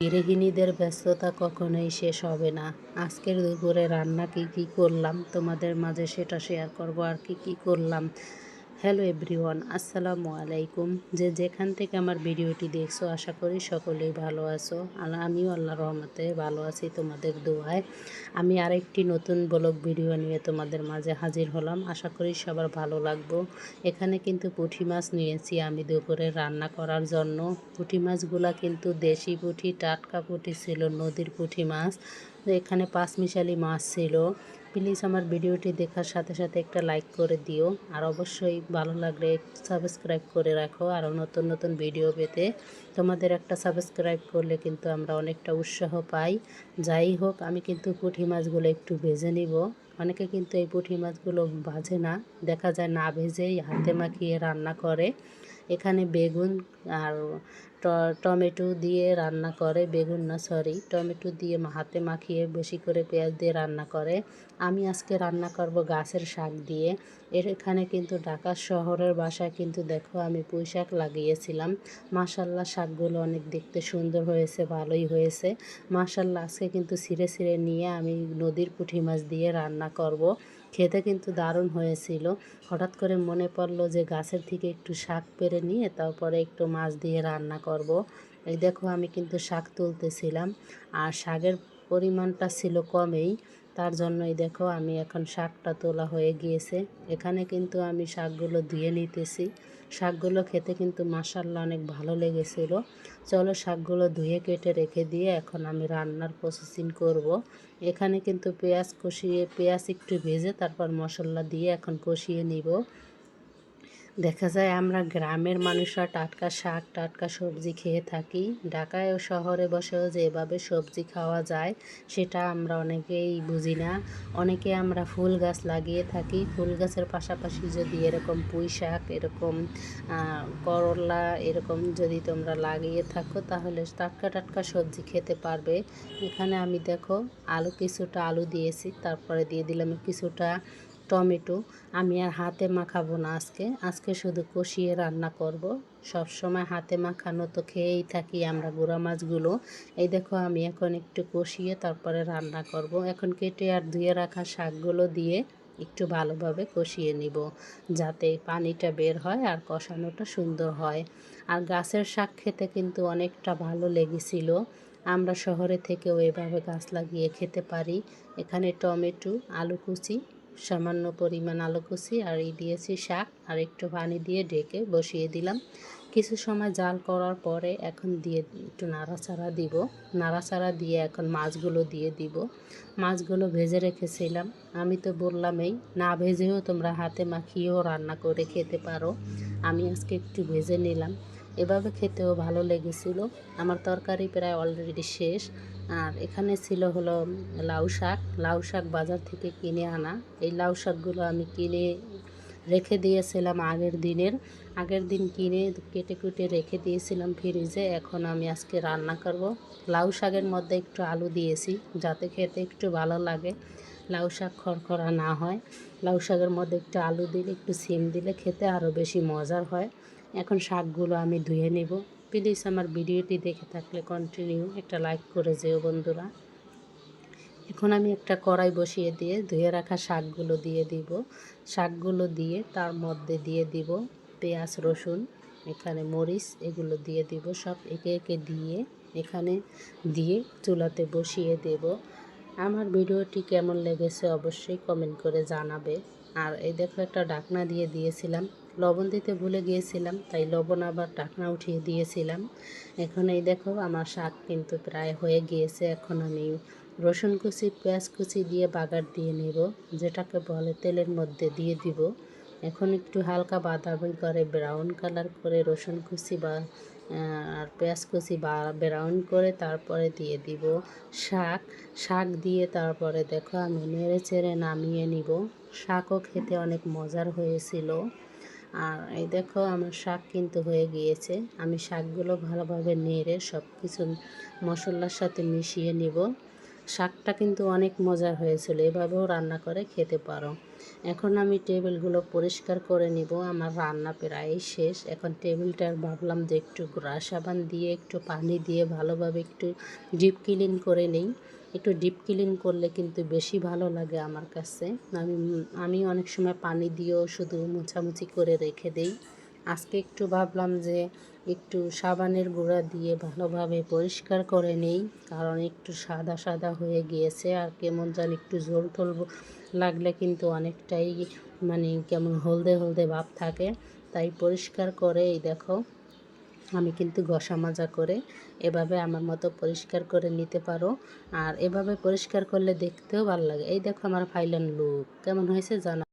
গৃহিণীদের ব্যস্ততা কখনোই শেষ হবে না। আজকের দুপুরে রান্না কি করলাম তোমাদের মাঝে সেটা শেয়ার করব। আর কি করলাম। হ্যালো এভরিওয়ান, আসসালামু আলাইকুম। যেখান থেকে আমার ভিডিওটি দেখছো আশা করি সকলেই ভালো আছো। আর আমিও আল্লাহর রহমতে ভালো আছি তোমাদের দোয়ায়। আমি আরেকটি নতুন ব্লগ ভিডিও নিয়ে তোমাদের মাঝে হাজির হলাম। আশা করি সবার ভালো লাগবে। এখানে কিন্তু পুঁটি মাছ নিয়েছি আমি দুপুরে রান্না করার জন্য। পুঁটি মাছগুলা কিন্তু দেশি পুঁটি, টাটকা পুঁটি ছিল, নদীর পুঁটি মাছ। এখানে পাঁচমিশালি মাছ ছিল। প্লিজ আমার ভিডিওটি দেখার সাথে সাথে একটা লাইক করে দিও, আর অবশ্যই ভালো লাগলে সাবস্ক্রাইব করে রাখো। আরও নতুন নতুন ভিডিও পেতে তোমাদের একটা সাবস্ক্রাইব করলে কিন্তু আমরা অনেকটা উৎসাহ পাই। যাই হোক, আমি কিন্তু পুঁটি মাছগুলো একটু ভেজে নিব। অনেকে কিন্তু এই পুঁটি মাছগুলো ভাজে না, দেখা যায় না ভেজেই হাতে মাখিয়ে রান্না করে। এখানে বেগুন আর টমেটো দিয়ে রান্না করে, বেগুন না সরি টমেটো দিয়ে হাতে মাখিয়ে বেশি করে পেঁয়াজ দিয়ে রান্না করে। আমি আজকে রান্না করব গাছের শাক দিয়ে। এখানে কিন্তু ঢাকা শহরের বাসায় কিন্তু দেখো আমি পুঁই শাক লাগিয়েছিলাম। মাশাল্লাহ, শাকগুলো অনেক দেখতে সুন্দর হয়েছে, ভালোই হয়েছে মাশাল্লাহ। আজকে কিন্তু ছিঁড়ে নিয়ে আমি নদীর পুঁটি মাছ দিয়ে রান্না করব। খেতে কিন্তু দারুণ হয়েছিল। হঠাৎ করে মনে পড়লো যে গাছের থেকে একটু শাক পেড়ে নিয়ে তারপরে একটু মাছ দিয়ে রান্না করব। এই দেখো আমি কিন্তু শাক তুলতেছিলাম, আর শাকের পরিমাণটা ছিল কমেই, তার জন্যই দেখো আমি এখন শাকটা তোলা হয়ে গিয়েছে। এখানে কিন্তু আমি শাকগুলো ধুয়ে নিতেছি। শাকগুলো খেতে কিন্তু মাশাল্লাহ অনেক ভালো লেগেছিল। চলো শাকগুলো ধুয়ে কেটে রেখে দিয়ে এখন আমি রান্নার প্রসেসিং করব। এখানে কিন্তু পেঁয়াজ একটু ভেজে তারপর মশলা দিয়ে এখন কষিয়ে নিব। দেখা যায় আমরা গ্রামের মানুষরা টাটকা শাক, টাটকা সবজি খেয়ে থাকি। ঢাকায় ও শহরে বসেও যে এভাবে সবজি খাওয়া যায় সেটা আমরা অনেকেই বুঝি না। অনেকে আমরা ফুল গাছ লাগিয়ে থাকি। ফুল গাছের পাশাপাশি যদি এরকম পুঁই শাক, এরকম করলা এরকম যদি তোমরা লাগিয়ে থাকো তাহলে টাটকা টাটকা সবজি খেতে পারবে। এখানে আমি দেখো কিছুটা আলু দিয়েছি, তারপরে দিয়ে দিলাম কিছুটা টমেটো। আমি আর হাতে মাখাবো না, আজকে শুধু কষিয়ে রান্না করব। সব সময় হাতে মাখানো তো খেয়েই থাকি আমরা গুঁড়া মাছগুলো। এই দেখো আমি এখন একটু কষিয়ে তারপরে রান্না করব। এখন কেটে আর ধুয়ে রাখা শাকগুলো দিয়ে একটু ভালোভাবে কষিয়ে নিব, যাতে পানিটা বের হয় আর কষানোটা সুন্দর হয়। আর গাছের শাক খেতে কিন্তু অনেকটা ভালো লেগেছিল। আমরা শহরে থেকেও এভাবে গাছ লাগিয়ে খেতে পারি। এখানে টমেটো, আলু কুচি, সামান্য পরিমাণ আলু কুচি আর দিয়েছি শাক, আর একটু পানি দিয়ে ঢেকে বসিয়ে দিলাম। কিছু সময় জাল করার পরে এখন দিয়ে একটু নাড়াচাড়া দিব। নাড়াচাড়া দিয়ে এখন মাছগুলো দিয়ে দিব। মাছগুলো ভেজে রেখেছিলাম, আমি তো বললামই না ভেজেও তোমরা হাতে মাখিয়েও রান্না করে খেতে পারো। আমি আজকে একটু ভেজে নিলাম, এভাবে খেতেও ভালো লেগেছিল। আমার তরকারি প্রায় অলরেডি শেষ। আর এখানে ছিল হলো লাউ শাক বাজার থেকে কিনে আনা। এই লাউ শাকগুলো আমি কিনে রেখে দিয়েছিলাম আগের দিন কিনে কেটে কুটে রেখে দিয়েছিলাম ফ্রিজে। এখন আমি আজকে রান্না করব। লাউ শাকের মধ্যে একটু আলু দিয়েছি যাতে খেতে একটু ভালো লাগে, লাউ শাক খড়খড়া না হয়। লাউ শাকের মধ্যে একটু আলু দিলে, একটু সিম দিলে খেতে আরও বেশি মজার হয়। এখন শাকগুলো আমি ধুয়ে নেব। প্লিজ আমার ভিডিওটি দেখে থাকলে কন্টিনিউ একটা লাইক করে যেও বন্ধুরা। এখন আমি একটা কড়াই বসিয়ে দিয়ে ধুয়ে রাখা শাকগুলো দিয়ে দিব। শাকগুলো দিয়ে তার মধ্যে দিয়ে দিব পেঁয়াজ, রসুন, এখানে মরিচ, এগুলো দিয়ে দিব। সব একে একে দিয়ে এখানে দিয়ে চুলাতে বসিয়ে দেব। আমার ভিডিওটি কেমন লেগেছে অবশ্যই কমেন্ট করে জানাবে। আর এই দেখো একটা ঢাকনা দিয়ে দিয়েছিলাম, লবণ দিতে ভুলে গিয়েছিলাম, তাই লবণ আবার ঢাকনা উঠিয়ে দিয়েছিলাম। এখন এই দেখো আমার শাক কিন্তু প্রায় হয়ে গিয়েছে। এখন আমি রসুন কুচি, পেঁয়াজ কুচি দিয়ে বাগার দিয়ে নেব, যেটাকে বলে তেলের মধ্যে দিয়ে দিব। এখন একটু হালকা বাদামি করে ব্রাউন কালার করে রসুন কুচি আর পেঁয়াজ কুচি ব্রাউন করে তারপরে দিয়ে দিব শাক দিয়ে তারপরে দেখো আমি নেড়ে চেড়ে নামিয়ে নিব। শাকও খেতে অনেক মজার হয়েছিল। আর এই দেখো আমার শাক কিন্তু হয়ে গিয়েছে। আমি শাকগুলো ভালোভাবে নেড়ে সব কিছু মশলার সাথে মিশিয়ে নিব। শাকটা কিন্তু অনেক মজার হয়েছিল, এভাবেও রান্না করে খেতে পারো। এখন আমি টেবিলগুলো পরিষ্কার করে নিব, আমার রান্না প্রায় শেষ। এখন টেবিলটার ভাবলাম যে একটু গুঁড়া সাবান দিয়ে একটু পানি দিয়ে ভালোভাবে একটু ডিপ ক্লিন করে নিই। একটু ডিপ ক্লিন করলে কিন্তু বেশি ভালো লাগে আমার কাছে। আমি অনেক সময় পানি দিয়েও শুধু মোছামুছি করে রেখে দিই। আজকে একটু ভাবলাম যে একটু সাবানের গুঁড়া দিয়ে ভালোভাবে পরিষ্কার করে নেই, কারণ একটু সাদা সাদা হয়ে গিয়েছে আর কেমন জানি একটু ঝোল টোল লাগলে কিন্তু অনেকটাই মানে কেমন হলদে হলদে ভাব থাকে। তাই পরিষ্কার করে এই দেখো আমি কিন্তু ঘষা মাজা করে এভাবে আমার মতো পরিষ্কার করে নিতে পারো। আর এভাবে পরিষ্কার করলে দেখতেও ভালো লাগে। এই দেখো আমার ফাইনাল লুক কেমন হয়েছে জানা।